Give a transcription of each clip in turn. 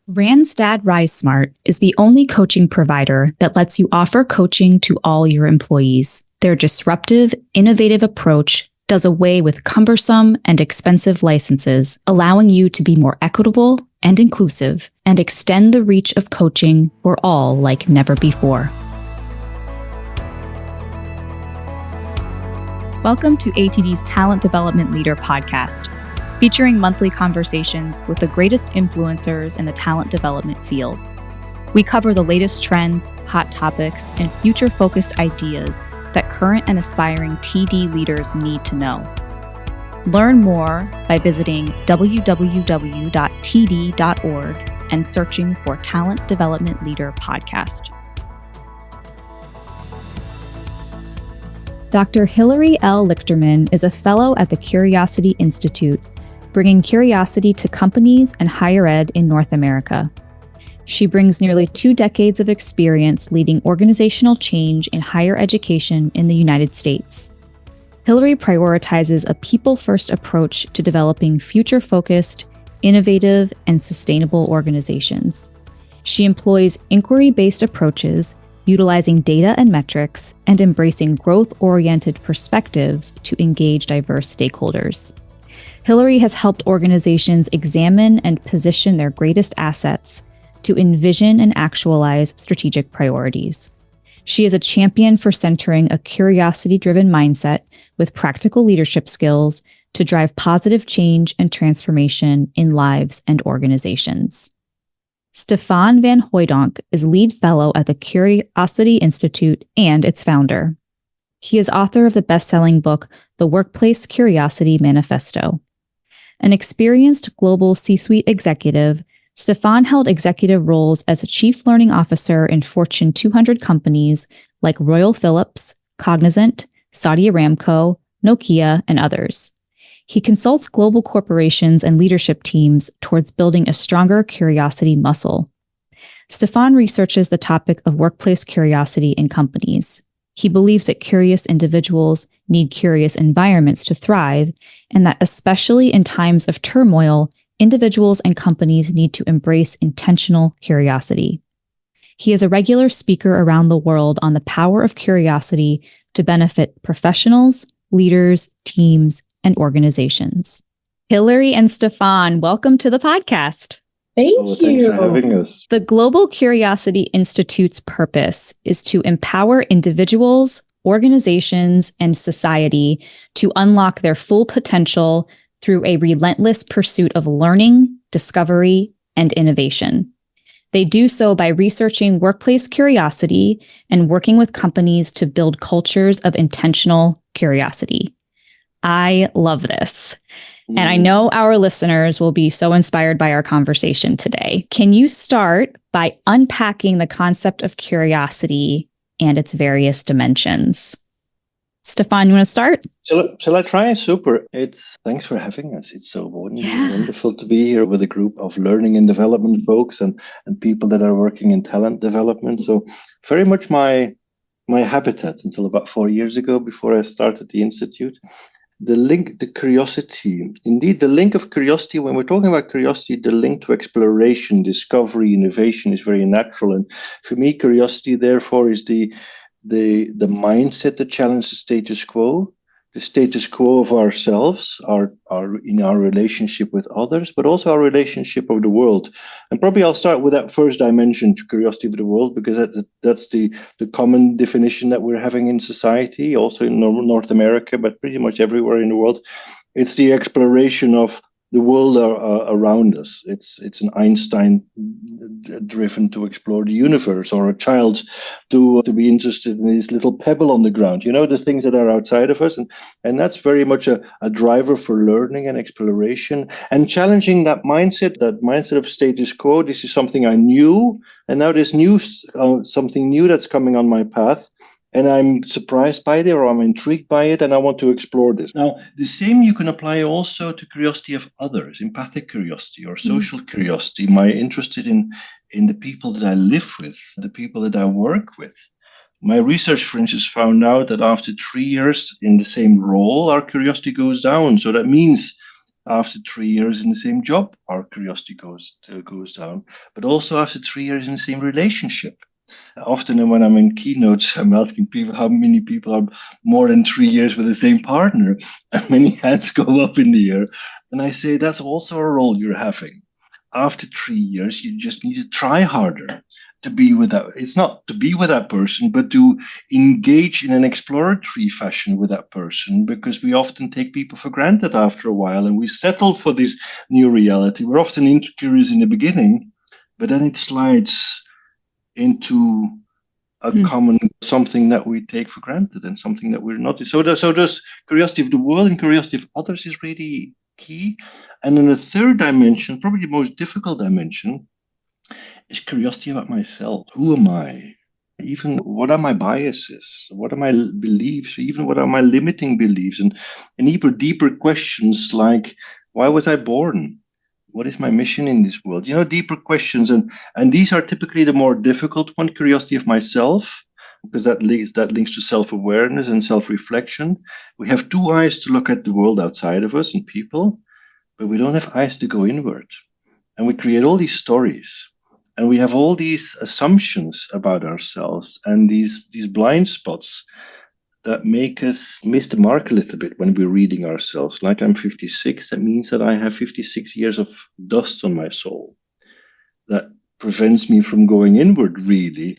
Randstad RiseSmart is the only coaching provider that lets you offer coaching to all your employees. Their disruptive, innovative approach does away with cumbersome and expensive licenses, allowing you to be more equitable and inclusive and extend the reach of coaching for all like never before. Welcome to ATD's Talent Development Leader podcast, featuring monthly conversations with the greatest influencers in the talent development field. We cover the latest trends, hot topics, and future-focused ideas that current and aspiring TD leaders need to know. Learn more by visiting www.td.org and searching for Talent Development Leader podcast. Dr. Hilary L. Lichterman is a fellow at the Curiosity Institute, bringing curiosity to companies and higher ed in North America. She brings nearly 2 decades of experience leading organizational change in higher education in the United States. Hilary prioritizes a people-first approach to developing future-focused, innovative, and sustainable organizations. She employs inquiry-based approaches, utilizing data and metrics, and embracing growth-oriented perspectives to engage diverse stakeholders. Hilary has helped organizations examine and position their greatest assets to envision and actualize strategic priorities. She is a champion for centering a curiosity-driven mindset with practical leadership skills to drive positive change and transformation in lives and organizations. Stefaan van Hooydonk is lead fellow at the Curiosity Institute and its founder. He is author of the best-selling book, The Workplace Curiosity Manifesto. An experienced global C-suite executive, Stefaan held executive roles as a chief learning officer in Fortune 200 companies like Royal Philips, Cognizant, Saudi Aramco, Nokia, and others. He consults global corporations and leadership teams towards building a stronger curiosity muscle. Stefaan researches the topic of workplace curiosity in companies. He believes that curious individuals need curious environments to thrive, and that especially in times of turmoil, individuals and companies need to embrace intentional curiosity. He is a regular speaker around the world on the power of curiosity to benefit professionals, leaders, teams, and organizations. Hilary and Stefaan, welcome to the podcast. Thank you. Thanks for having us. The Global Curiosity Institute's purpose is to empower individuals, organizations, and society to unlock their full potential through a relentless pursuit of learning, discovery, and innovation. They do so by researching workplace curiosity and working with companies to build cultures of intentional curiosity. I love this. And I know our listeners will be so inspired by our conversation today. Can you start by unpacking the concept of curiosity and its various dimensions? Stefaan, you want to start? Shall I try? Super. Thanks for having us. It's so wonderful to be here with a group of learning and development folks and people that are working in talent development. So very much my habitat until about 4 years ago, before I started the Institute. The curiosity, indeed, the link of curiosity, when we're talking about curiosity, the link to exploration, discovery, innovation is very natural. And for me, curiosity, therefore, is the mindset that challenges the status quo of ourselves, in our relationship with others, but also our relationship of the world. And probably I'll start with that first dimension, curiosity of the world, because that's the common definition that we're having in society, also in North America, but pretty much everywhere in the world. It's the exploration of the world around us. It's an Einstein driven to explore the universe, or a child to be interested in this little pebble on the ground, the things that are outside of us. And that's very much a driver for learning and exploration and challenging that mindset of status quo. This is something I knew, and now there's something new that's coming on my path. And I'm surprised by it, or I'm intrigued by it, and I want to explore this. Now, the same you can apply also to curiosity of others, empathic curiosity or social curiosity. Am I interested in the people that I live with, the people that I work with? My research, for instance, found out that after 3 years in the same role, our curiosity goes down. So that means after 3 years in the same job, our curiosity goes down. But also after 3 years in the same relationship. Often when I'm in keynotes, I'm asking people how many people are more than 3 years with the same partner, and many hands go up in the air. And I say that's also a role you're having. After 3 years, you just need to try harder to be with that. It's not to be with that person, but to engage in an exploratory fashion with that person, because we often take people for granted after a while and we settle for this new reality. We're often curious in the beginning, but then it slides into a common something that we take for granted and something that we're not. So there's curiosity of the world and curiosity of others is really key. And then the third dimension, probably the most difficult dimension, is curiosity about myself. Who am I? Even what are my biases? What are my beliefs? Even what are my limiting beliefs? And even deeper questions like, why was I born? What is my mission in this world? Deeper questions. And these are typically the more difficult one, curiosity of myself, because that links to self-awareness and self-reflection. We have two eyes to look at the world outside of us and people, but we don't have eyes to go inward. And we create all these stories. And we have all these assumptions about ourselves and these blind spots that make us miss the mark a little bit when we're reading ourselves. Like I'm 56, that means that I have 56 years of dust on my soul. That prevents me from going inward, really,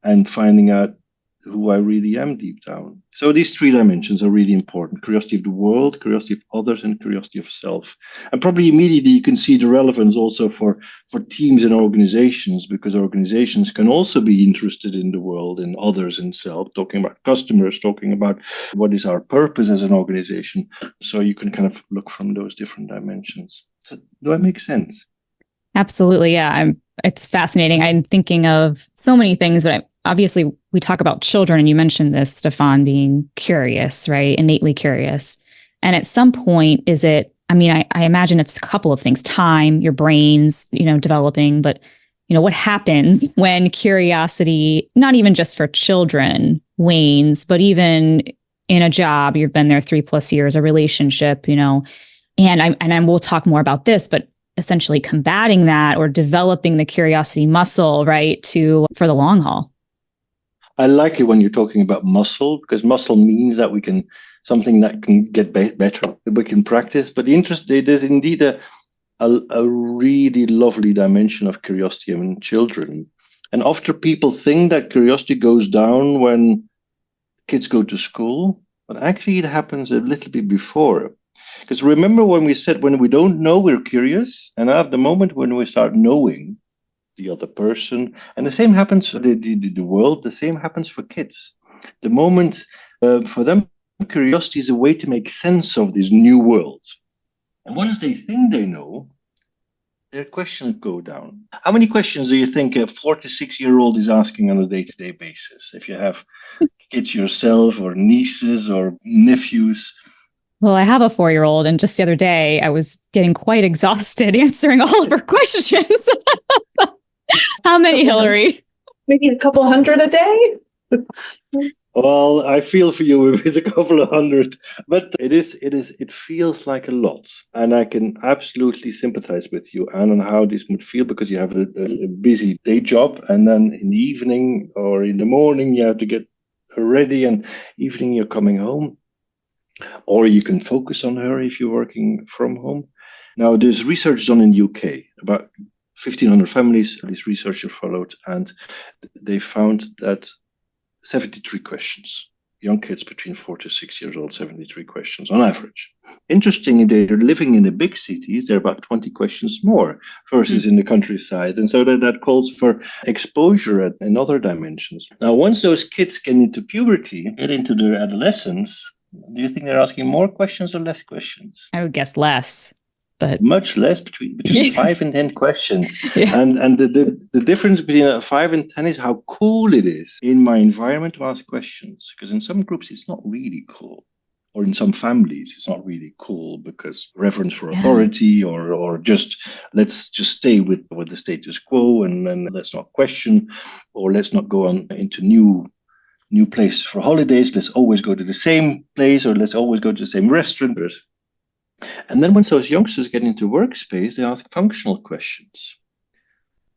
and finding out who I really am deep down. So these three dimensions are really important: curiosity of the world, curiosity of others, and curiosity of self. And probably immediately you can see the relevance also for teams and organizations, because organizations can also be interested in the world and others and self, talking about customers, talking about what is our purpose as an organization. So you can kind of look from those different dimensions. So, do that make sense? Absolutely. Yeah. It's fascinating. I'm thinking of so many things, but obviously we talk about children, and you mentioned this, Stefaan, being curious, right? Innately curious. And at some point, I imagine it's a couple of things: time, your brains, developing, but what happens when curiosity, not even just for children, wanes, but even in a job, you've been there 3+ years, a relationship, and we'll talk more about this, but essentially combating that or developing the curiosity muscle, right, for the long haul. I like it when you're talking about muscle, because muscle means that we can, something that can get better, we can practice. But there's indeed a really lovely dimension of curiosity in children. And often people think that curiosity goes down when kids go to school, but actually it happens a little bit before. Because remember when we said, when we don't know, we're curious. And at the moment when we start knowing the other person, and the same happens for the world, the same happens for kids. The moment for them, curiosity is a way to make sense of this new world. And once they think they know, their questions go down. How many questions do you think a 4 to 6-year-old is asking on a day-to-day basis? If you have kids yourself, or nieces or nephews. Well, I have a 4-year-old, and just the other day, I was getting quite exhausted answering all of her questions. How many, Hilary? Maybe a couple hundred a day. Well, I feel for you with a couple of hundred, but it feels like a lot. And I can absolutely sympathize with you, Anne, on how this would feel, because you have a busy day job, and then in the evening or in the morning, you have to get her ready, and evening you're coming home. Or you can focus on her if you're working from home. Now, there's research done in the UK about 1,500 families. This researcher followed, and they found that 73 questions. Young kids between 4 to 6 years old, 73 questions on average. Interestingly, they're living in the big cities. They're about 20 questions more versus in the countryside. And so that calls for exposure in other dimensions. Now, once those kids get into puberty, get into their adolescence, do you think they're asking more questions or less questions? I would guess less, but much less, between 5 and 10 questions. Yeah. And the difference between 5 and 10 is how cool it is in my environment to ask questions. Because in some groups it's not really cool, or in some families it's not really cool, because reverence for authority, or just let's just stay with the status quo, and let's not question, or let's not go on into new places for holidays. Let's always go to the same place, or let's always go to the same restaurant. And then when those youngsters get into workspace, they ask functional questions.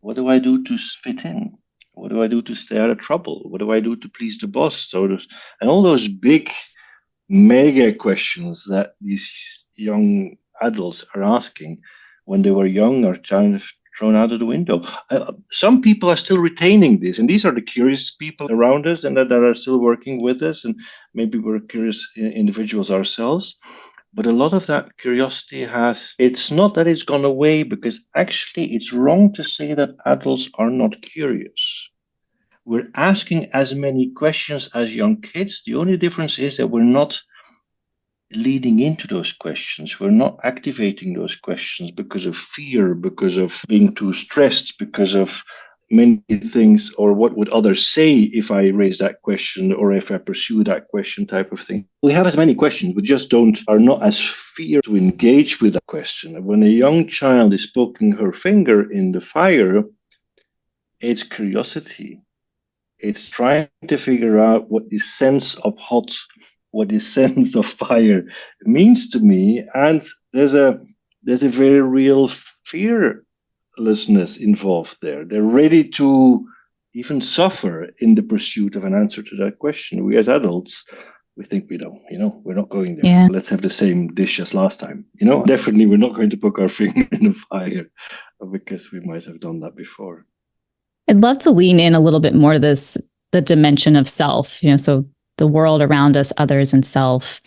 What do I do to fit in? What do I do to stay out of trouble? What do I do to please the boss? And all those big mega questions that these young adults are asking when they were young are kind of thrown out of the window. Some people are still retaining this, and these are the curious people around us and that are still working with us, and maybe we're curious individuals ourselves. But a lot of that curiosity it's not that it's gone away, because actually it's wrong to say that adults are not curious. We're asking as many questions as young kids. The only difference is that we're not leading into those questions. We're not activating those questions because of fear, because of being too stressed, because of many things, or what would others say if I raise that question or if I pursue that question type of thing. We have as many questions, we just are not as fear to engage with that question. When a young child is poking her finger in the fire, it's curiosity. It's trying to figure out what the sense of hot, what the sense of fire means to me. And there's a very real fearlessness involved there. They're ready to even suffer in the pursuit of an answer to that question. We as adults, we think we don't, we're not going there. Yeah. Let's have the same dish as last time. Definitely we're not going to poke our finger in the fire because we might have done that before. I'd love to lean in a little bit more to the dimension of self, so the world around us, others, and self,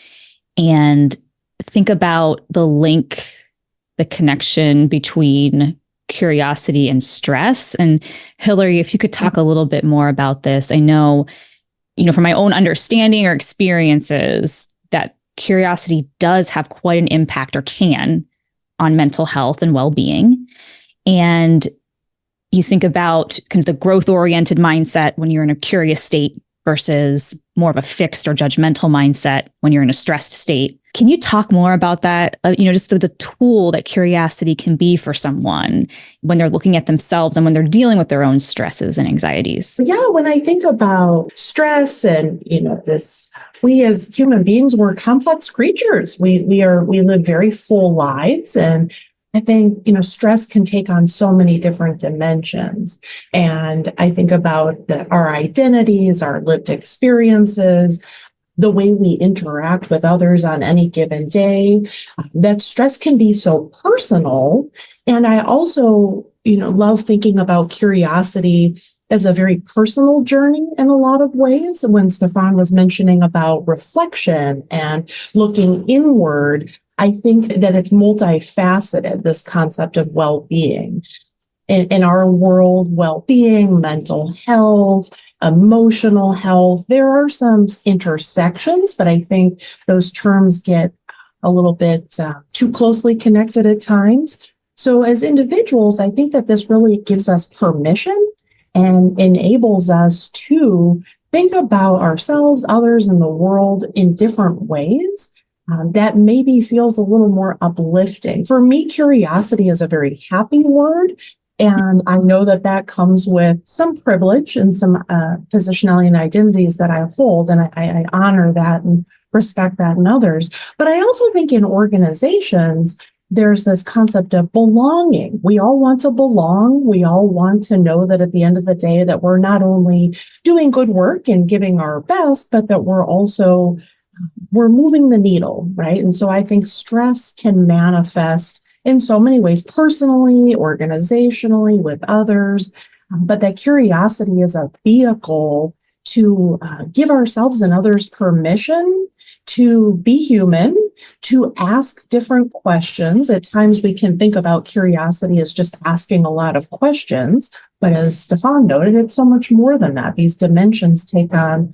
and think about the link, the connection between curiosity and stress. And Hilary, if you could talk a little bit more about this. I know, from my own understanding or experiences, that curiosity does have quite an impact, or can, on mental health and well-being. And you think about kind of the growth-oriented mindset when you're in a curious state versus more of a fixed or judgmental mindset when you're in a stressed state. Can you talk more about that? Just the tool that curiosity can be for someone when they're looking at themselves and when they're dealing with their own stresses and anxieties. Yeah, when I think about stress and, we as human beings, we're complex creatures. We live very full lives, and I think, stress can take on so many different dimensions. And I think about our identities, our lived experiences, the way we interact with others on any given day, that stress can be so personal. And I also, love thinking about curiosity as a very personal journey in a lot of ways. When Stefaan was mentioning about reflection and looking inward, I think that it's multifaceted, this concept of well-being. In our world, well-being, mental health, emotional health, there are some intersections, but I think those terms get a little bit too closely connected at times. So as individuals, I think that this really gives us permission and enables us to think about ourselves, others, and the world in different ways. That maybe feels a little more uplifting. For me, curiosity is a very happy word. And I know that comes with some privilege and some positionality and identities that I hold. And I honor that and respect that in others. But I also think in organizations, there's this concept of belonging. We all want to belong. We all want to know that at the end of the day that we're not only doing good work and giving our best, but that we're moving the needle, right? And so I think stress can manifest in so many ways, personally, organizationally, with others, but that curiosity is a vehicle to give ourselves and others permission to be human, to ask different questions. At times we can think about curiosity as just asking a lot of questions, but as Stefaan noted, it's so much more than that. These dimensions take on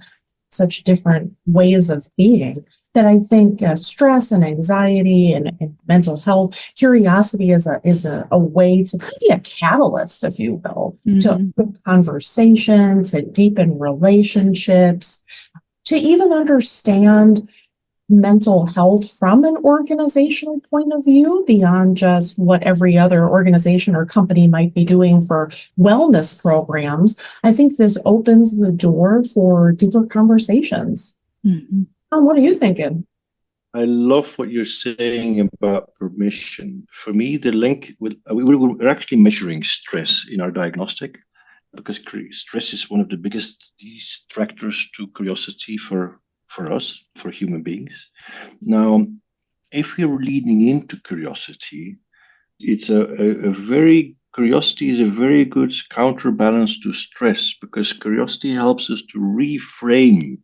such different ways of being that I think stress and anxiety and mental health, curiosity is a way to be a catalyst, if you will, to open conversation, to deepen relationships, to even understand mental health from an organizational point of view beyond just what every other organization or company might be doing for wellness programs. I think this opens the door for deeper conversations. What are you thinking? I love what you're saying about permission. For me, the link with we're actually measuring stress in our diagnostic because stress is one of the biggest distractors to curiosity for us, for human beings. Now, if we're leaning into curiosity, it's a very curiosity is a very good counterbalance to stress because curiosity helps us to reframe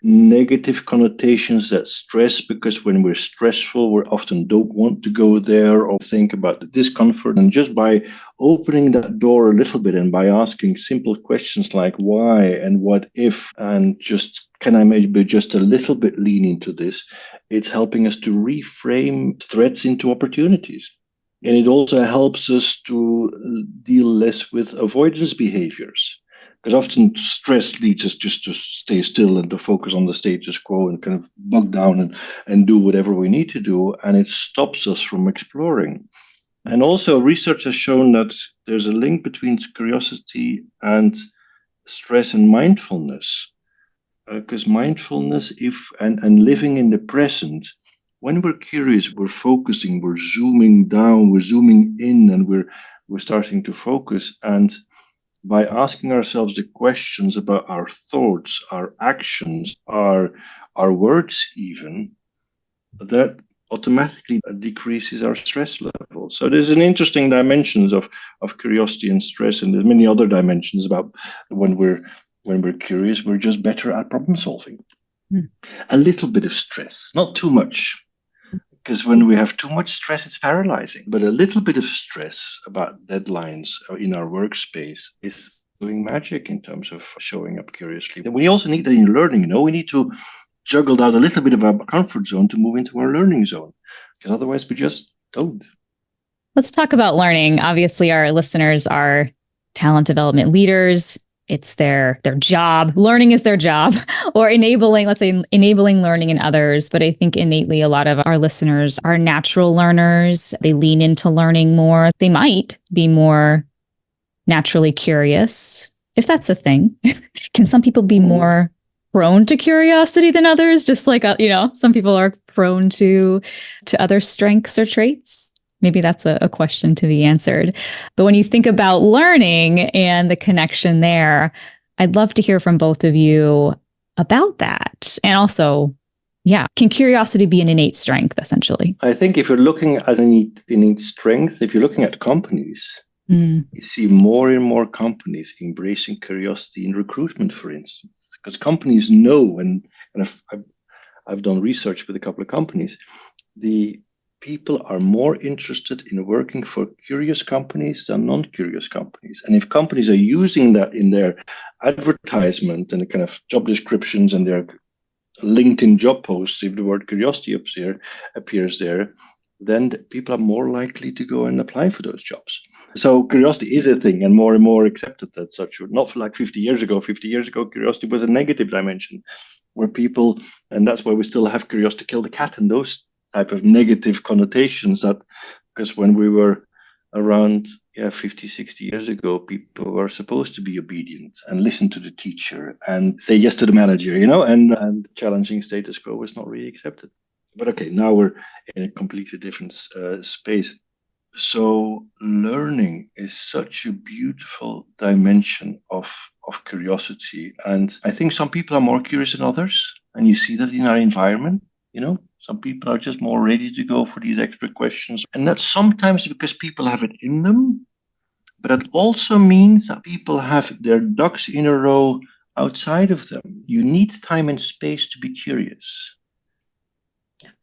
negative connotations that stress, because when we're stressful we often don't want to go there or think about the discomfort. And just by opening that door a little bit and by asking simple questions like why and what if, and just can I maybe just a little bit lean into this, it's helping us to reframe threats into opportunities. And it also helps us to deal less with avoidance behaviors. Because often stress leads us just to stay still and to focus on the status quo and kind of bog down and do whatever we need to do. And it stops us from exploring. And also research has shown that there's a link between curiosity and stress and mindfulness. Because mindfulness and living in the present, when we're curious, we're focusing, we're zooming down, we're zooming in, and we're starting to focus. And by asking ourselves the questions about our thoughts, our actions, our words even, that automatically decreases our stress level. So there's an interesting dimensions of curiosity and stress, and there's many other dimensions about when we're curious, we're just better at problem solving. A little bit of stress, not too much. Because when we have too much stress, it's paralyzing. But a little bit of stress about deadlines in our workspace is doing magic in terms of showing up curiously. And we also need that in learning. We need to juggle out a little bit of our comfort zone to move into our learning zone. Because otherwise we just don't. Let's talk about learning. Obviously, our listeners are talent development leaders. It's their job. Learning is their job, or enabling learning in others. But I think innately a lot of our listeners are natural learners. They lean into learning more. They might be more naturally curious, if that's a thing. Can some people be more prone to curiosity than others? Just like, some people are prone to other strengths or traits. Maybe that's a question to be answered. But when you think about learning and the connection there, I'd love to hear from both of you about that. And also, can curiosity be an innate strength, essentially? I think if you're looking at an innate strength, if you're looking at companies, you see more and more companies embracing curiosity in recruitment, for instance, because companies know, and I've done research with a couple of companies, the people are more interested in working for curious companies than non-curious companies. And if companies are using that in their advertisement and the kind of job descriptions and their LinkedIn job posts, if the word curiosity appears there, then people are more likely to go and apply for those jobs. So curiosity is a thing and more accepted as such. Not like 50 years ago. 50 years ago, curiosity was a negative dimension where people, and that's why we still have curiosity kill the cat and those type of negative connotations, that because when we were around 50, 60 years ago, people were supposed to be obedient and listen to the teacher and say yes to the manager, and challenging status quo was not really accepted. But okay, now we're in a completely different space. So learning is such a beautiful dimension of curiosity. And I think some people are more curious than others. And you see that in our environment. Some people are just more ready to go for these extra questions. And that's sometimes because people have it in them. But it also means that people have their ducks in a row outside of them. You need time and space to be curious.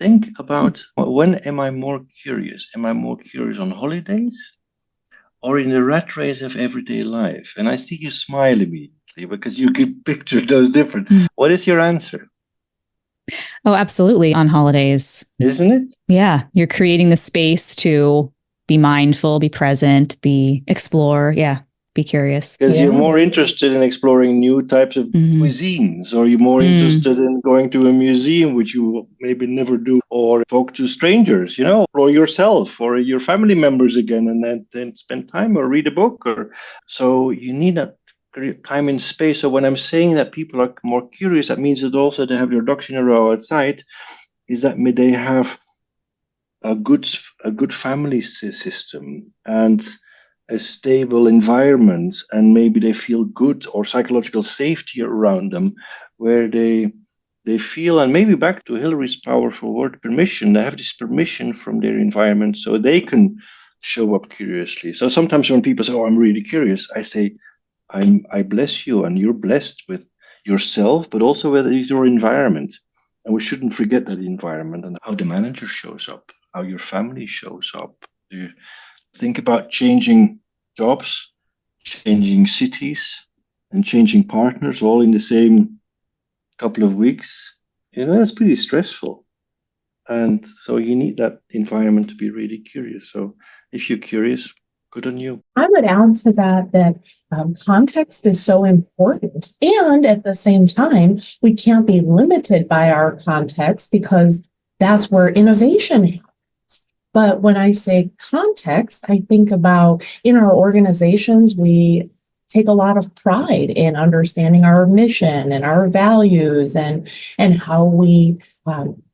Think about, when am I more curious? Am I more curious on holidays or in the rat race of everyday life? And I see you smile immediately because you can picture those different. What is your answer? Oh, absolutely. On holidays. Isn't it? Yeah. You're creating the space to be mindful, be present, explore. Yeah. Be curious. Because you're more interested in exploring new types of cuisines, or you're more interested in going to a museum, which you maybe never do, or talk to strangers, or yourself or your family members again, and then spend time or read a book. So you need that time and space. So when I'm saying that people are more curious, that means that also they have their ducks in a row outside. is that they have a good family system and a stable environment, and maybe they feel good or psychological safety around them, where they feel, and maybe back to Hilary's powerful word, permission. They have this permission from their environment, so they can show up curiously. So sometimes when people say, "Oh, I'm really curious," I say, I bless you, and you're blessed with yourself, but also with your environment. And we shouldn't forget that environment and how the manager shows up, how your family shows up. You think about changing jobs, changing cities, and changing partners all in the same couple of weeks. That's pretty stressful. And so you need that environment to be really curious. So if you're curious, good on you. I would add to that context is so important. And at the same time, we can't be limited by our context, because that's where innovation happens. But when I say context, I think about in our organizations, we take a lot of pride in understanding our mission and our values and how we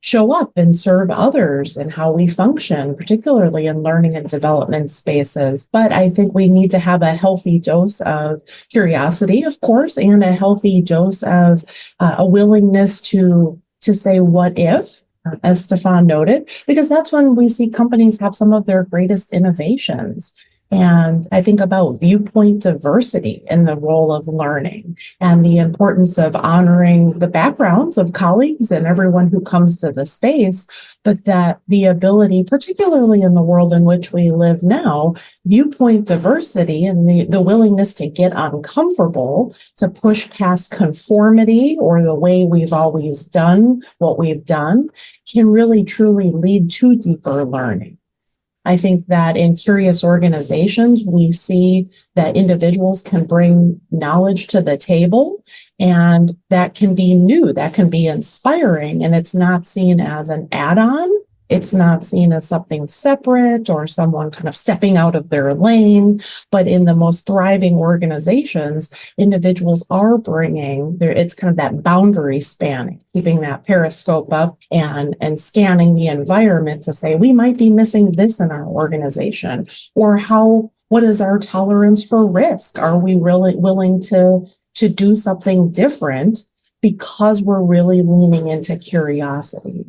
show up and serve others and how we function, particularly in learning and development spaces. But I think we need to have a healthy dose of curiosity, of course, and a healthy dose of a willingness to say what if, as Stefaan noted, because that's when we see companies have some of their greatest innovations. And I think about viewpoint diversity in the role of learning and the importance of honoring the backgrounds of colleagues and everyone who comes to the space, but that the ability, particularly in the world in which we live now, viewpoint diversity and the willingness to get uncomfortable, to push past conformity or the way we've always done what we've done, can really truly lead to deeper learning. I think that in curious organizations, we see that individuals can bring knowledge to the table, and that can be new, that can be inspiring, and it's not seen as an add-on. It's not seen as something separate or someone kind of stepping out of their lane, but in the most thriving organizations, individuals are bringing it's kind of that boundary spanning, keeping that periscope up and scanning the environment to say, we might be missing this in our organization, or what is our tolerance for risk? Are we really willing to do something different because we're really leaning into curiosity?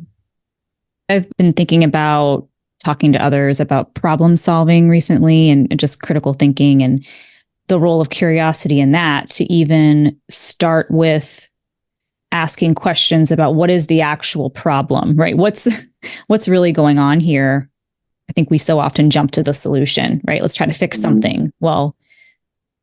I've been thinking about talking to others about problem solving recently and just critical thinking and the role of curiosity in that, to even start with asking questions about what is the actual problem, right? What's really going on here? I think we so often jump to the solution, right? Let's try to fix something. Well,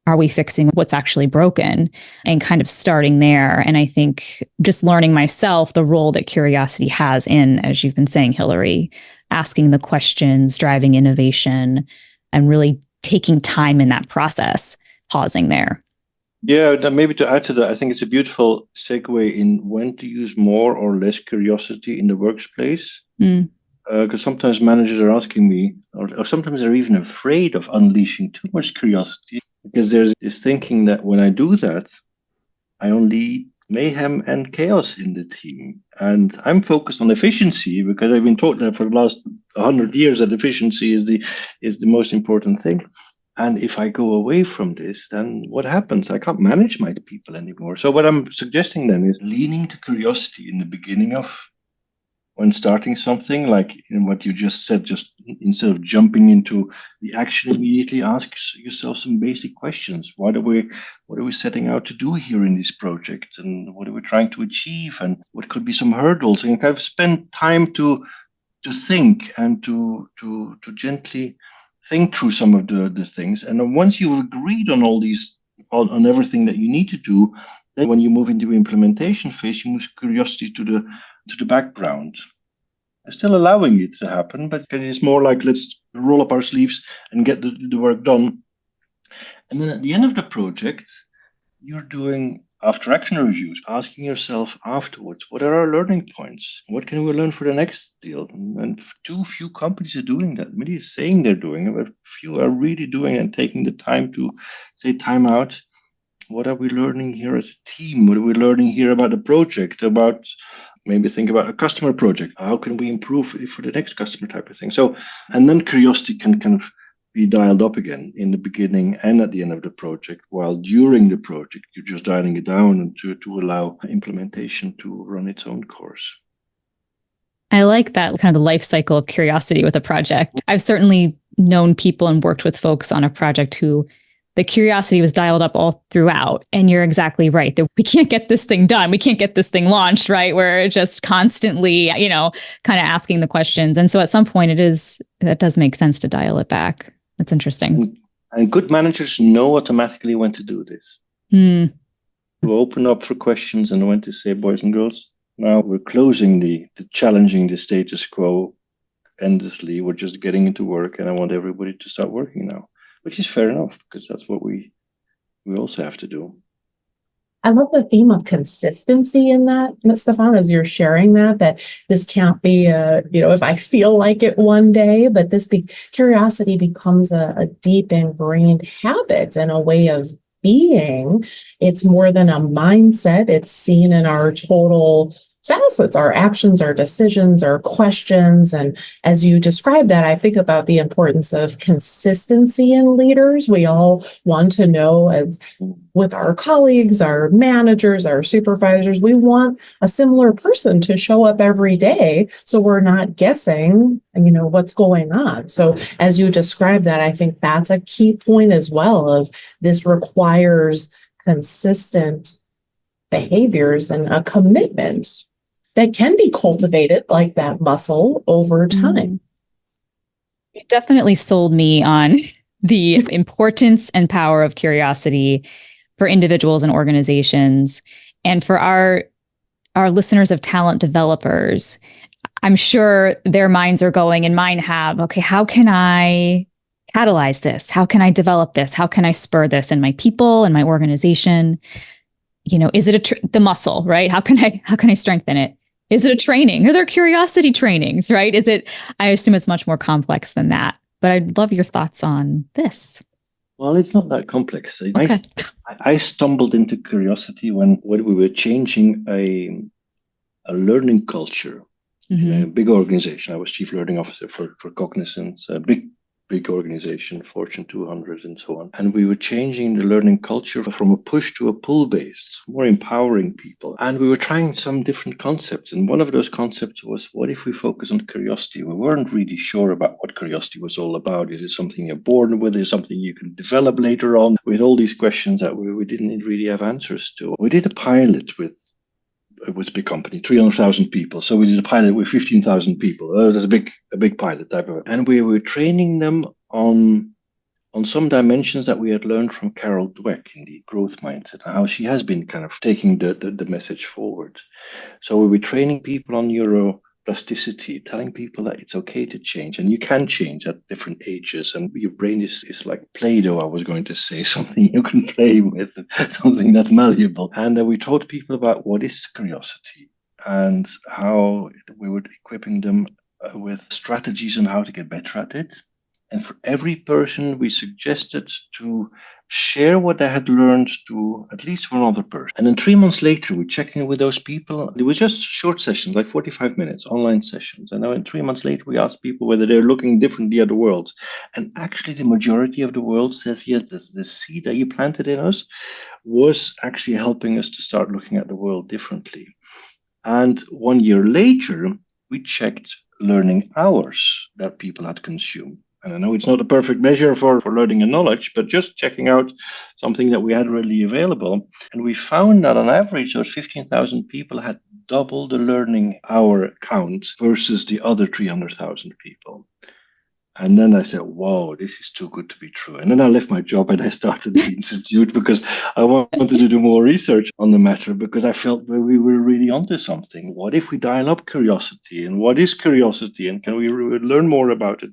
are we fixing what's actually broken? And kind of starting there. And I think just learning myself the role that curiosity has in, as you've been saying, Hilary, asking the questions, driving innovation, and really taking time in that process, pausing there. Yeah, maybe to add to that, I think it's a beautiful segue in when to use more or less curiosity in the workplace. Because sometimes managers are asking me, or sometimes they're even afraid of unleashing too much curiosity, because there's this thinking that when I do that, I only mayhem and chaos in the team. And I'm focused on efficiency, because I've been taught that for the last 100 years that efficiency is the most important thing. And if I go away from this, then what happens? I can't manage my people anymore. So what I'm suggesting then is leaning to curiosity in the beginning of when starting something, like what you just said, just instead of jumping into the action immediately, ask yourself some basic questions. What are we setting out to do here in this project, and what are we trying to achieve, and what could be some hurdles, and kind of spend time to think and to gently think through some of the things. And then once you've agreed on all these, on everything that you need to do, then when you move into implementation phase, you move curiosity to the background. Still allowing it to happen, but it's more like, let's roll up our sleeves and get the work done. And then at the end of the project, you're doing after action reviews, asking yourself afterwards, what are our learning points? What can we learn for the next deal? And too few companies are doing that. Many are saying they're doing it, but few are really doing it and taking the time to say, time out. What are we learning here as a team? What are we learning here about the project, about maybe think about a customer project. How can we improve it for the next customer type of thing? So, and then curiosity can kind of be dialed up again in the beginning and at the end of the project, while during the project, you're just dialing it down and to allow implementation to run its own course. I like that kind of the life cycle of curiosity with a project. I've certainly known people and worked with folks on a project who the curiosity was dialed up all throughout. And you're exactly right that we can't get this thing done. We can't get this thing launched, right? We're just constantly, kind of asking the questions. And so at some point that does make sense to dial it back. That's interesting. And good managers know automatically when to do this. To open up for questions and when to say, boys and girls, now we're closing the challenging the status quo endlessly. We're just getting into work, and I want everybody to start working now, which is fair enough because that's what we also have to do. I love the theme of consistency in that, Stefaan, as you're sharing that this can't be if I feel like it one day, but curiosity becomes a deep ingrained habit and a way of being. It's more than a mindset. It's seen in our total facets, our actions, our decisions, our questions. And as you describe that, I think about the importance of consistency in leaders. We all want to know, as with our colleagues, our managers, our supervisors, we want a similar person to show up every day so we're not guessing, what's going on. So as you describe that, I think that's a key point as well of this requires consistent behaviors and a commitment that can be cultivated like that muscle over time. You definitely sold me on the importance and power of curiosity for individuals and organizations. And for our listeners of talent developers, I'm sure their minds are going, and mine have, okay, how can I catalyze this? How can I develop this? How can I spur this in my people and my organization? Is it the muscle, right? How can I strengthen it? Is it a training? Are there curiosity trainings, right? I assume it's much more complex than that, but I'd love your thoughts on this. Well, it's not that complex. Okay. I stumbled into curiosity when we were changing a learning culture in a big organization. I was chief learning officer for Cognizant, a big organization, Fortune 200 and so on. And we were changing the learning culture from a push to a pull based, more empowering people. And we were trying some different concepts. And one of those concepts was, what if we focus on curiosity? We weren't really sure about what curiosity was all about. Is it something you're born with? Is it something you can develop later on? We had all these questions that we didn't really have answers to. We did a pilot it was a big company, 300,000 people. So we did a pilot with 15,000 people. It was a big pilot type of it. And we were training them on some dimensions that we had learned from Carol Dweck in the growth mindset, and how she has been kind of taking the message forward. So we were training people on neuroplasticity, telling people that it's okay to change, and you can change at different ages, and your brain is like Play-Doh, I was going to say, something you can play with, something that's malleable. And we taught people about what is curiosity and how we were equipping them with strategies on how to get better at it. And for every person, we suggested to share what they had learned to at least one other person. And then 3 months later, we checked in with those people. It was just short sessions, like 45 minutes, online sessions. And then 3 months later, we asked people whether they're looking differently at the world. And actually, the majority of the world says, yes, the seed that you planted in us was actually helping us to start looking at the world differently. And 1 year later, we checked learning hours that people had consumed. And I know it's not a perfect measure for learning and knowledge, but just checking out something that we had readily available. And we found that on average, those 15,000 people had double the learning hour count versus the other 300,000 people. And then I said, whoa, this is too good to be true. And then I left my job and I started the institute because I wanted to do more research on the matter, because I felt we were really onto something. What if we dial up curiosity? And what is curiosity? And can we learn more about it?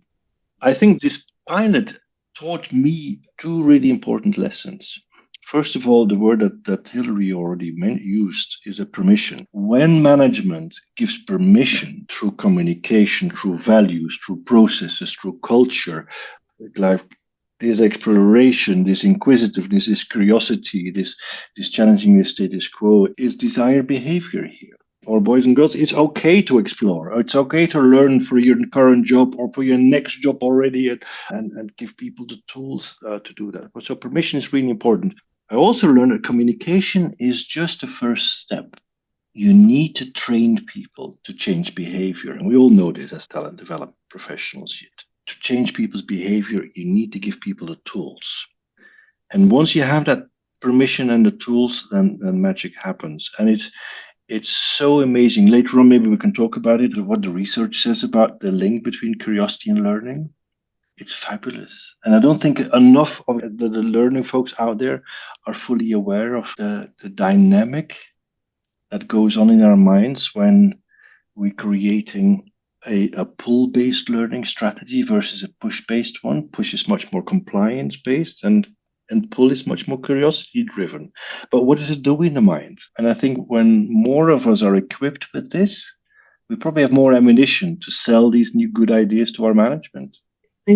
I think this pilot taught me two really important lessons. First of all, the word that Hilary already used is a permission. When management gives permission through communication, through values, through processes, through culture, like this exploration, this inquisitiveness, this curiosity, this challenging the status quo, is desired behavior here. or boys and girls, it's okay to explore. It's okay to learn for your current job or for your next job already, and give people the tools to do that. So permission is really important. I also learned that communication is just the first step. You need to train people to change behavior. And we all know this as talent development professionals. To change people's behavior, you need to give people the tools. And once you have that permission and the tools, then magic happens. And it's so amazing. Later on, maybe we can talk about it, what the research says about the link between curiosity and learning. It's fabulous. And I don't think enough of the learning folks out there are fully aware of the dynamic that goes on in our minds when we're creating a pull-based learning strategy versus a push-based one. Push is much more compliance-based and pull is much more curiosity-driven. But what does it do in the mind? And I think when more of us are equipped with this, we probably have more ammunition to sell these new good ideas to our management.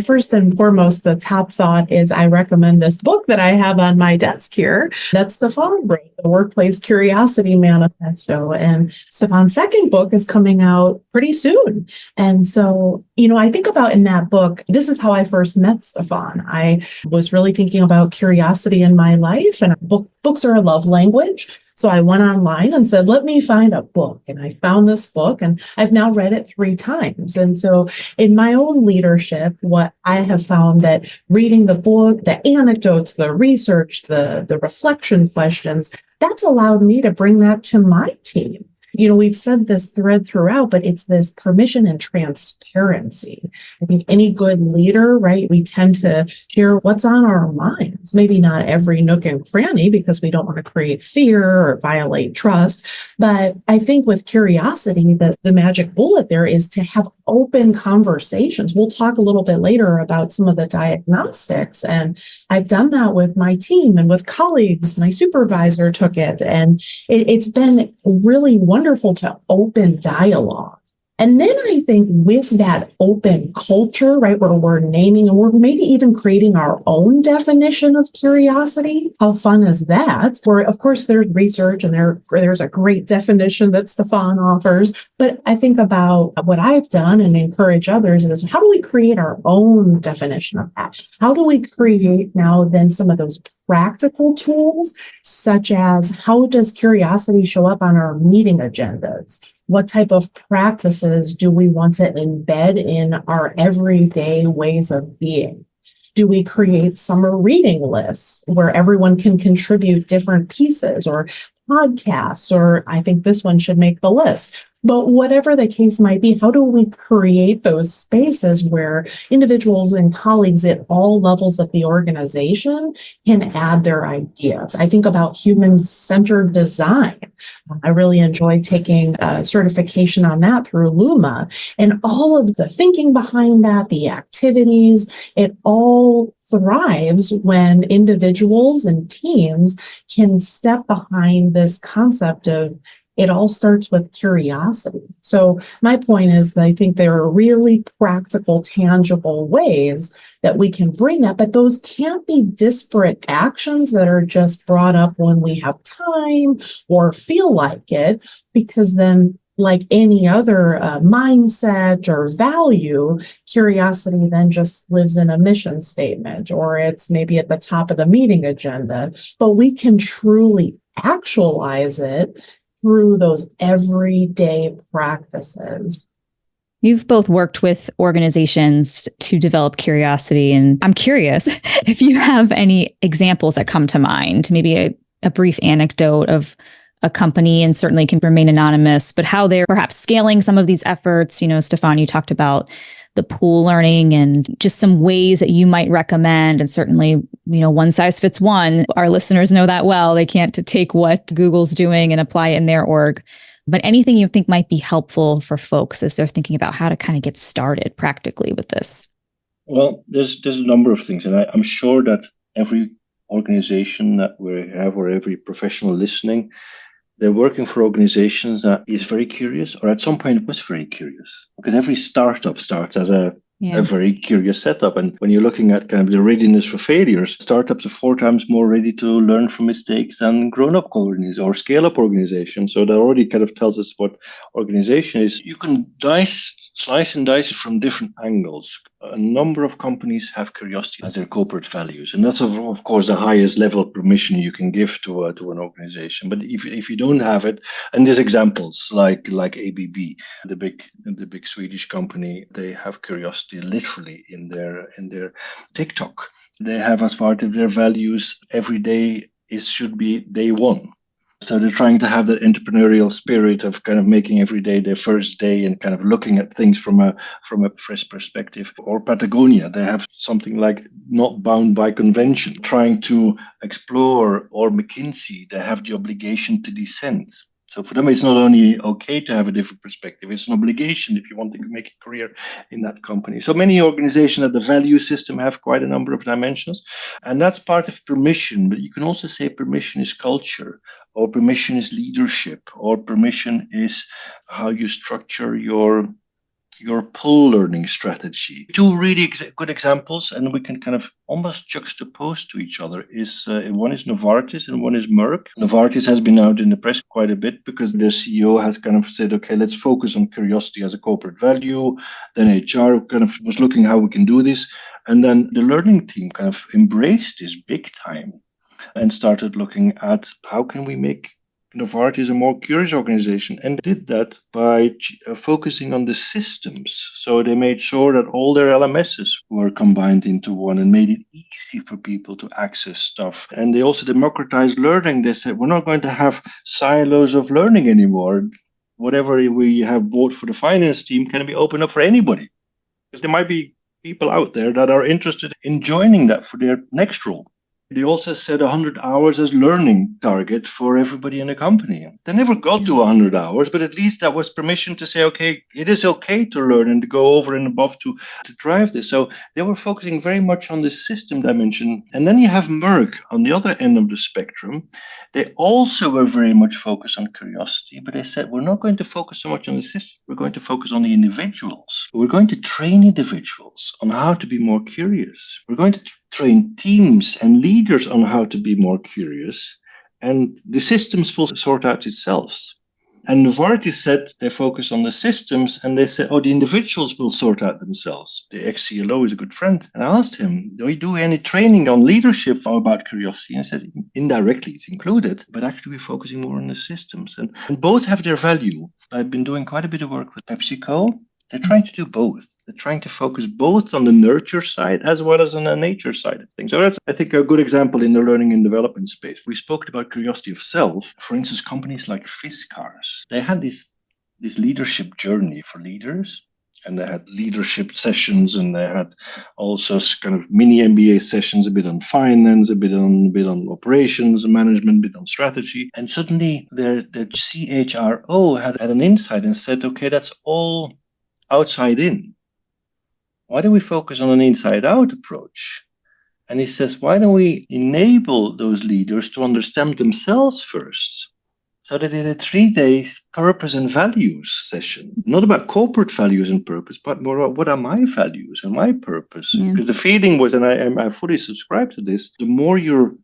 First and foremost, the top thought is I recommend this book that I have on my desk here that Stefaan wrote, The Workplace Curiosity Manifesto. And Stefaan's second book is coming out pretty soon. And so, I think about in that book, this is how I first met Stefaan. I was really thinking about curiosity in my life, and books are a love language. So I went online and said, let me find a book. And I found this book, and I've now read it 3 times. And so in my own leadership, what I have found that reading the book, the anecdotes, the research, the reflection questions, that's allowed me to bring that to my team. We've said this thread throughout, but it's this permission and transparency. I think any good leader, right, we tend to share what's on our minds, maybe not every nook and cranny because we don't want to create fear or violate trust. But I think with curiosity, the magic bullet there is to have open conversations. We'll talk a little bit later about some of the diagnostics. And I've done that with my team and with colleagues. My supervisor took it, and it's been really wonderful to open dialogue. And then I think with that open culture, right, where we're naming and we're maybe even creating our own definition of curiosity, how fun is that? Where, of course, there's research and there's a great definition that Stefaan offers. But I think about what I've done and encourage others is how do we create our own definition of that? How do we create now then some of those practical tools, such as how does curiosity show up on our meeting agendas? What type of practices do we want to embed in our everyday ways of being? Do we create summer reading lists where everyone can contribute different pieces or podcasts, or I think this one should make the list? But whatever the case might be, how do we create those spaces where individuals and colleagues at all levels of the organization can add their ideas? I think about human-centered design. I really enjoyed taking a certification on that through Luma, and all of the thinking behind that, the activities, it all thrives when individuals and teams can step behind this concept of it all starts with curiosity. So my point is that I think there are really practical, tangible ways that we can bring that, but those can't be disparate actions that are just brought up when we have time or feel like it, because then like any other mindset or value, curiosity then just lives in a mission statement, or it's maybe at the top of the meeting agenda, but we can truly actualize it through those everyday practices. You've both worked with organizations to develop curiosity, and I'm curious if you have any examples that come to mind, maybe a brief anecdote of a company, and certainly can remain anonymous, but how they're perhaps scaling some of these efforts. Stefaan, you talked about the pool learning and just some ways that you might recommend. And certainly, one size fits one. Our listeners know that well. They can't take what Google's doing and apply it in their org. But anything you think might be helpful for folks as they're thinking about how to kind of get started practically with this? Well, there's a number of things. And I'm sure that every organization that we have, or every professional listening, they're working for organizations that is very curious, or at some point was very curious, because every startup starts as a a very curious setup. And when you're looking at kind of the readiness for failures, startups are 4 times more ready to learn from mistakes than grown-up organizations or scale-up organizations. So that already kind of tells us what organization is. You can slice and dice it from different angles. A number of companies have curiosity as their corporate values, and that's of course the highest level of permission you can give to an organization. But if you don't have it, and there's examples like ABB, the big Swedish company, they have curiosity literally in their TikTok. They have as part of their values every day should be day one. So they're trying to have that entrepreneurial spirit of kind of making every day their first day and kind of looking at things from a fresh perspective. Or Patagonia, they have something like not bound by convention, trying to explore. Or McKinsey, they have the obligation to descend. So for them, it's not only okay to have a different perspective, it's an obligation if you want to make a career in that company. So many organizations at the value system have quite a number of dimensions, and that's part of permission. But you can also say permission is culture, or permission is leadership, or permission is how you structure your pull learning strategy. 2 really good examples, and we can kind of almost juxtapose to each other, is one is Novartis and one is Merck. Novartis has been out in the press quite a bit because their CEO has kind of said, okay, let's focus on curiosity as a corporate value. Then HR kind of was looking how we can do this. And then the learning team kind of embraced this big time and started looking at how can we make Novartis a more curious organization, and did that by focusing on the systems. So they made sure that all their LMSs were combined into one and made it easy for people to access stuff. And they also democratized learning. They said, we're not going to have silos of learning anymore. Whatever we have bought for the finance team can be opened up for anybody. Because there might be people out there that are interested in joining that for their next role. They also set 100 hours as learning target for everybody in the company. They never got to 100 hours, but at least that was permission to say, okay, it is okay to learn and to go over and above to drive this. So they were focusing very much on the system dimension. And then you have Merck on the other end of the spectrum. They also were very much focused on curiosity, but they said, we're not going to focus so much on the system. We're going to focus on the individuals. We're going to train individuals on how to be more curious. We're going to train teams and leaders on how to be more curious, and the systems will sort out itself. And Novartis said they focus on the systems, and they said, oh, the individuals will sort out themselves. The ex-CLO is a good friend. And I asked him, do you do any training on leadership about curiosity? And he said, indirectly, it's included, but actually we're focusing more on the systems. And both have their value. I've been doing quite a bit of work with PepsiCo. They're trying to do both. They're trying to focus both on the nurture side as well as on the nature side of things. So that's, I think, a good example in the learning and development space. We spoke about curiosity of self. For instance, companies like Fiskars, they had this leadership journey for leaders. And they had leadership sessions, and they had also kind of mini MBA sessions, a bit on finance, a bit on operations and management, a bit on strategy. And suddenly their CHRO had an insight and said, okay, that's all outside in. Why don't we focus on an inside out approach? And he says, why don't we enable those leaders to understand themselves first? So they did a 3-day purpose and values session, not about corporate values and purpose, but more about what are my values and my purpose. Yeah. Because the feeling was, and I fully subscribe to this, the more you're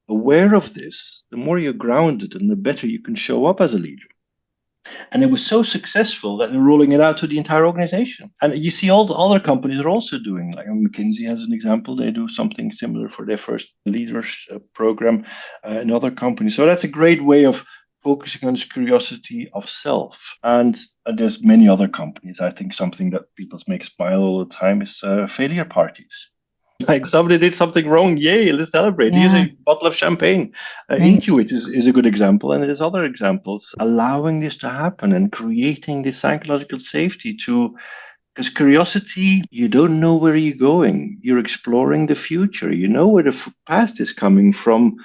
aware of this, the more you're grounded and the better you can show up as a leader. And it was so successful that they're rolling it out to the entire organization. And you see all the other companies are also doing, like McKinsey as an example, they do something similar for their first leaders program in other companies. So that's a great way of focusing on this curiosity of self. And there's many other companies. I think something that people make smile all the time is failure parties. Like somebody did something wrong, yay, let's celebrate. Yeah. Here's a bottle of champagne. Right. Intuit is a good example, and there's other examples. Allowing this to happen and creating this psychological safety because curiosity, you don't know where you're going. You're exploring the future. You know where the past is coming from,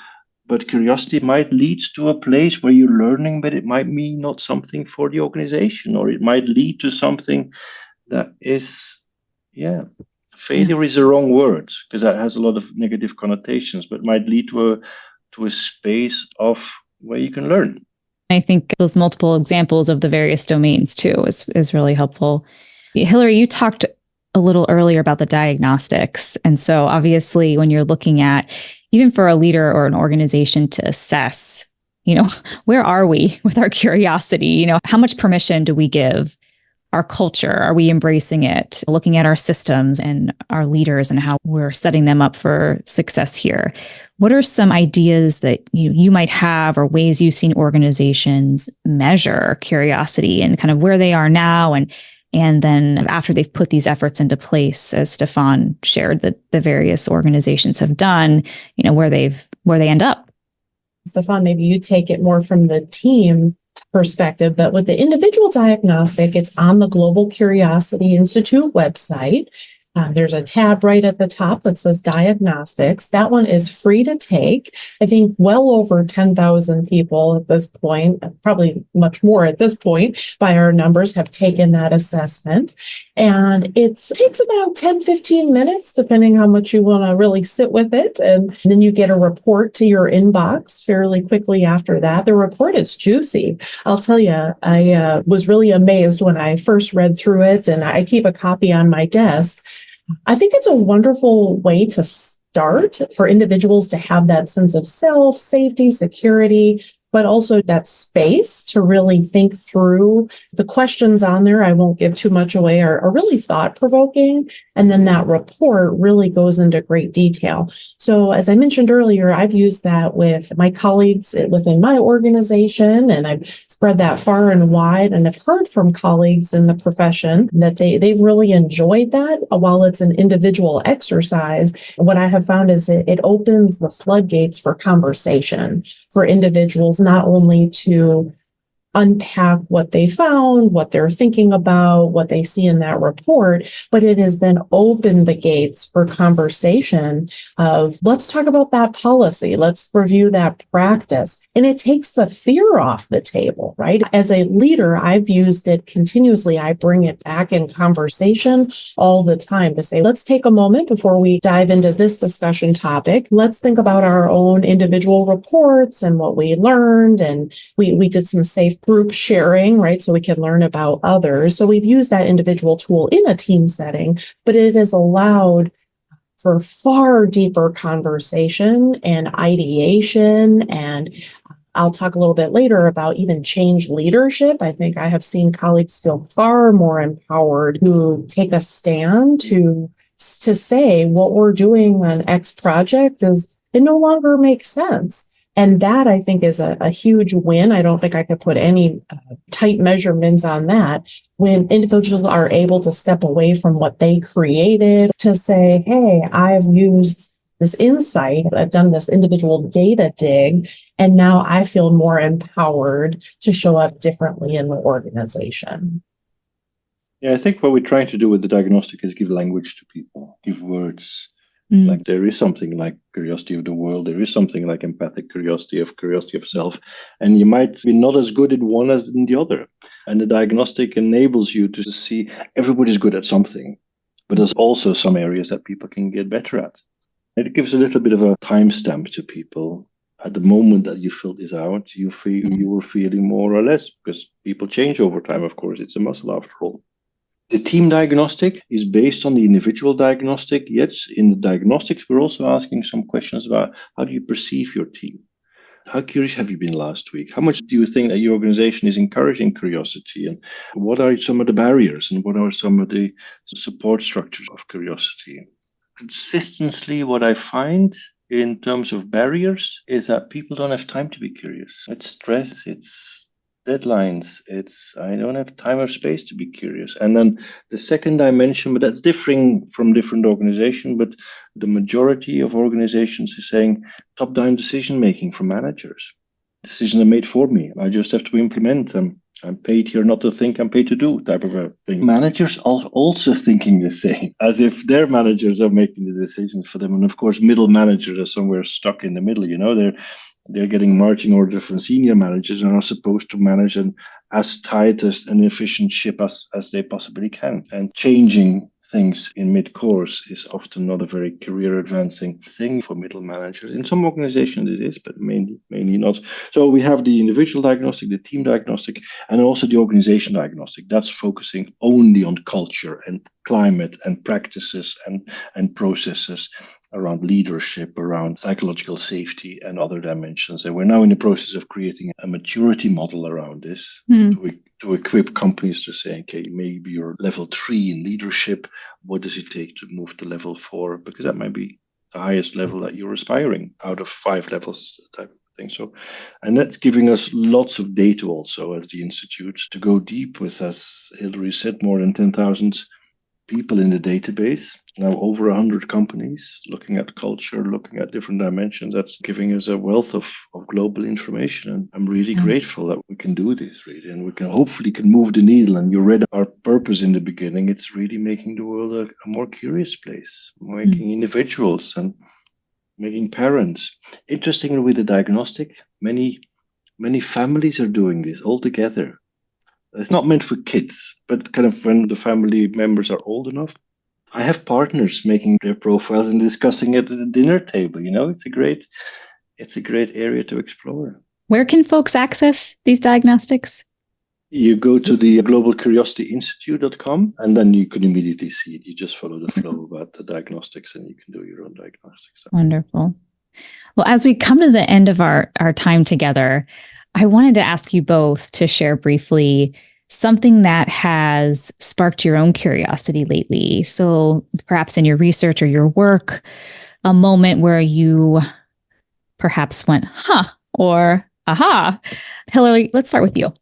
but curiosity might lead to a place where you're learning, but it might mean not something for the organization, or it might lead to something that is, failure is the wrong word because that has a lot of negative connotations, but might lead to a space of where you can learn. I think those multiple examples of the various domains too is really helpful. Hilary, you talked a little earlier about the diagnostics. And so obviously when you're looking at, even for a leader or an organization to assess, where are we with our curiosity? How much permission do we give our culture? Are we embracing it? Looking at our systems and our leaders and how we're setting them up for success here. What are some ideas that you might have, or ways you've seen organizations measure curiosity and kind of where they are now, and then after they've put these efforts into place, as Stefaan shared that the various organizations have done, where they end up? Stefaan, maybe you take it more from the team perspective, but with the individual diagnostic, it's on the Global Curiosity Institute website. There's a tab right at the top that says diagnostics. That one is free to take. I think well over 10,000 people at this point, probably much more at this point by our numbers, have taken that assessment. And it takes about 10, 15 minutes, depending how much you want to really sit with it. And then you get a report to your inbox fairly quickly after that. The report is juicy. I'll tell you, I was really amazed when I first read through it, and I keep a copy on my desk. I think it's a wonderful way to start for individuals to have that sense of self, safety, security, but also that space to really think through the questions on there. I won't give too much away, are really thought-provoking. And then that report really goes into great detail. So as I mentioned earlier, I've used that with my colleagues within my organization, and I've spread that far and wide, and I've heard from colleagues in the profession that they've really enjoyed that. While it's an individual exercise, what I have found is it opens the floodgates for conversation for individuals, not only to unpack what they found, what they're thinking about, what they see in that report, but it has then opened the gates for conversation of, let's talk about that policy, let's review that practice. And it takes the fear off the table, right? As a leader, I've used it continuously. I bring it back in conversation all the time to say, let's take a moment before we dive into this discussion topic. Let's think about our own individual reports and what we learned. And we did some safe group sharing, right? So we can learn about others. So we've used that individual tool in a team setting, but it has allowed for far deeper conversation and ideation. And I'll talk a little bit later about even change leadership. I think I have seen colleagues feel far more empowered to take a stand to say what we're doing on X project it no longer makes sense. And that, I think, is a huge win. I don't think I could put any tight measurements on that. When individuals are able to step away from what they created to say, hey, I've used this insight, I've done this individual data dig, and now I feel more empowered to show up differently in the organization. Yeah, I think what we're trying to do with the diagnostic is give language to people, give words. Like there is something like curiosity of the world. There is something like empathic curiosity of self. And you might be not as good in one as in the other. And the diagnostic enables you to see everybody's good at something, but there's also some areas that people can get better at. It gives a little bit of a timestamp to people. At the moment that you fill this out, you were feeling more or less, because people change over time, of course. It's a muscle after all. The team diagnostic is based on the individual diagnostic, yet in the diagnostics, we're also asking some questions about how do you perceive your team? How curious have you been last week? How much do you think that your organization is encouraging curiosity? And what are some of the barriers? And what are some of the support structures of curiosity? Consistently, what I find in terms of barriers is that people don't have time to be curious. It's stress, it's deadlines, I don't have time or space to be curious. And then the second dimension, but that's differing from different organizations, but the majority of organizations is saying top-down decision-making from managers. Decisions are made for me. I just have to implement them. I'm paid here not to think, I'm paid to do type of a thing. Managers are also thinking the same, as if their managers are making the decisions for them. And of course, middle managers are somewhere stuck in the middle, they're getting marching orders from senior managers and are supposed to manage as tight as an efficient ship as they possibly can. And changing things in mid-course is often not a very career advancing thing for middle managers. In some organizations it is, but mainly not. So we have the individual diagnostic, the team diagnostic, and also the organization diagnostic. That's focusing only on culture and climate and practices and processes around leadership, around psychological safety and other dimensions. And we're now in the process of creating a maturity model around this to equip companies to say, okay, maybe you're level 3 in leadership. What does it take to move to level 4? Because that might be the highest level that you're aspiring out of 5 levels type of thing. So, and that's giving us lots of data also as the Institute to go deep with, as Hilary said, more than 10,000 people in the database, now over 100 companies, looking at culture, looking at different dimensions. That's giving us a wealth of global information. And I'm really grateful that we can do this, really. And we can hopefully move the needle. And you read our purpose in the beginning. It's really making the world a more curious place, making individuals and making parents. Interestingly, with the diagnostic, many families are doing this all together. It's not meant for kids, but kind of when the family members are old enough. I have partners making their profiles and discussing it at the dinner table. It's a great area to explore. Where can folks access these diagnostics? You go to the globalcuriosityinstitute.com and then you can immediately see it. You just follow the flow about the diagnostics and you can do your own diagnostics. Wonderful. Well, as we come to the end of our time together, I wanted to ask you both to share briefly something that has sparked your own curiosity lately. So perhaps in your research or your work, a moment where you perhaps went, or aha. Hilary, let's start with you.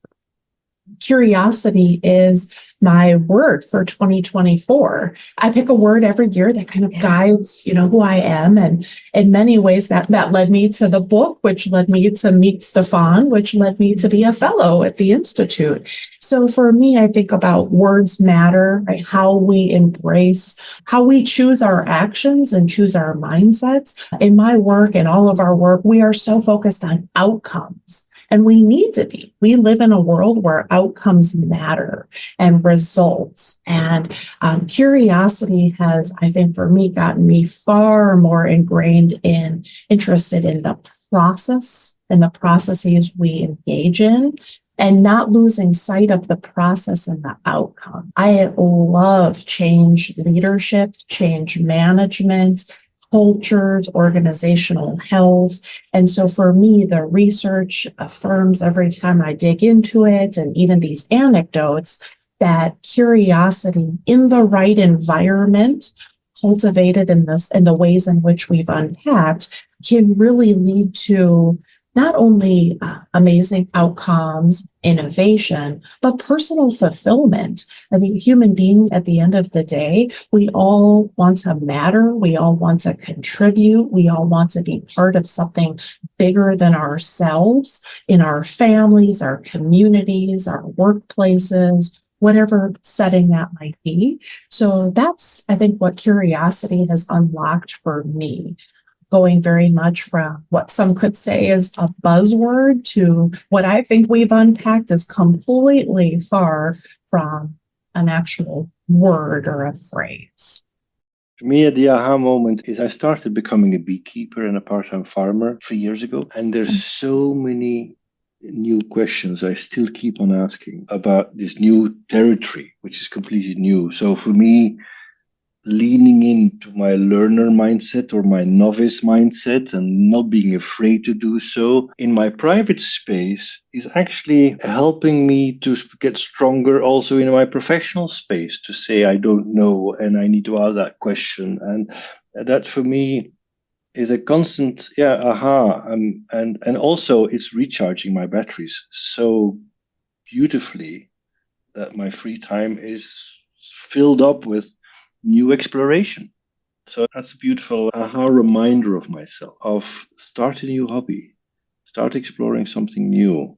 Curiosity is my word for 2024. I pick a word every year that kind of guides, who I am. And in many ways that led me to the book, which led me to meet Stefaan, which led me to be a fellow at the Institute. So for me, I think about words matter, right? How we embrace, how we choose our actions and choose our mindsets. In my work and all of our work, we are so focused on outcomes. And we need to be. We live in a world where outcomes matter and results. And curiosity has, I think, for me, gotten me far more interested in the process and the processes we engage in, and not losing sight of the process and the outcome. I love change leadership, change management, cultures, organizational health. And so for me, the research affirms every time I dig into it, and even these anecdotes, that curiosity in the right environment, cultivated in the ways in which we've unpacked, can really lead to not only amazing outcomes, innovation, but personal fulfillment. I think human beings, at the end of the day, we all want to matter. We all want to contribute. We all want to be part of something bigger than ourselves in our families, our communities, our workplaces, whatever setting that might be. So that's, I think, what curiosity has unlocked for me. Going very much from what some could say is a buzzword to what I think we've unpacked is completely far from an actual word or a phrase. For me, the aha moment is I started becoming a beekeeper and a part-time farmer 3 years ago. And there's so many new questions I still keep on asking about this new territory, which is completely new. So for me, leaning into my learner mindset or my novice mindset and not being afraid to do so in my private space is actually helping me to get stronger also in my professional space, to say I don't know and I need to ask that question. And that for me is a constant aha. And also it's recharging my batteries so beautifully that my free time is filled up with new exploration. So that's a beautiful aha reminder of myself, of start a new hobby, start exploring something new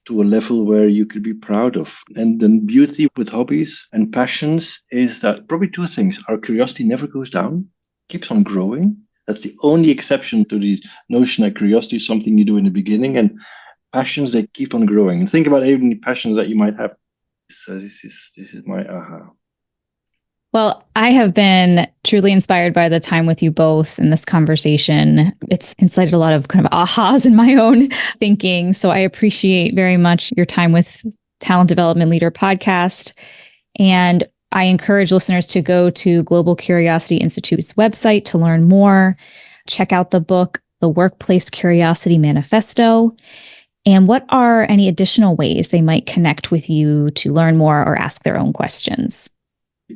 to a level where you could be proud of. And the beauty with hobbies and passions is that probably two things. Our curiosity never goes down, keeps on growing. That's the only exception to the notion that curiosity is something you do in the beginning, and passions, they keep on growing. And think about even the passions that you might have. So this is my aha. Well, I have been truly inspired by the time with you both in this conversation. It's incited a lot of kind of ahas in my own thinking. So I appreciate very much your time with Talent Development Leader podcast. And I encourage listeners to go to Global Curiosity Institute's website to learn more, check out the book, The Workplace Curiosity Manifesto. And what are any additional ways they might connect with you to learn more or ask their own questions?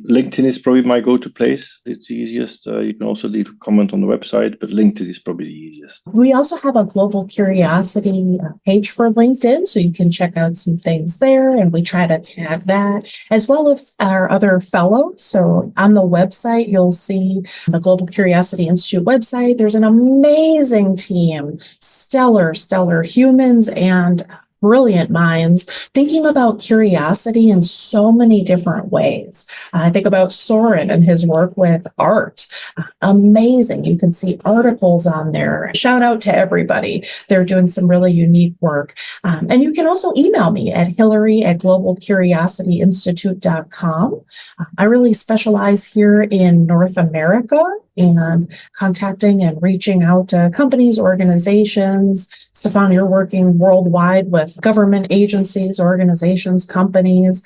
LinkedIn is probably my go-to place. It's the easiest. You can also leave a comment on the website, but LinkedIn is probably the easiest. We also have a Global Curiosity page for LinkedIn, so you can check out some things there, and we try to tag that, as well as our other fellows. So on the website, you'll see the Global Curiosity Institute website. There's an amazing team, stellar humans and brilliant minds thinking about curiosity in so many different ways. I think about Soren and his work with art. Amazing. You can see articles on there. Shout out to everybody. They're doing some really unique work. And you can also email me at hilary@globalcuriosityinstitute.com. I really specialize here in North America and contacting and reaching out to companies, organizations. Stefaan, you're working worldwide with government agencies, organizations, companies.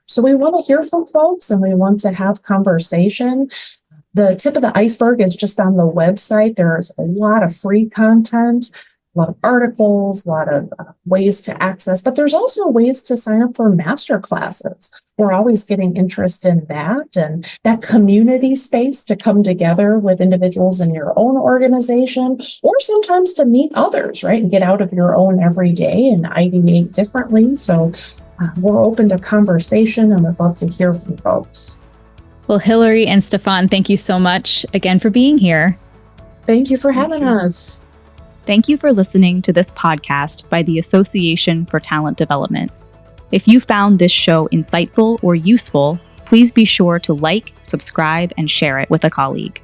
So we want to hear from folks and we want to have conversation. The tip of the iceberg is just on the website. There's a lot of free content, a lot of articles, a lot of ways to access, but there's also ways to sign up for master classes. We're always getting interest in that and that community space to come together with individuals in your own organization, or sometimes to meet others, right? And get out of your own everyday and ideate differently. So we're open to conversation and would love to hear from folks. Well, Hilary and Stefaan, thank you so much again for being here. Thank you for having us. Thank you for listening to this podcast by the Association for Talent Development. If you found this show insightful or useful, please be sure to like, subscribe, and share it with a colleague.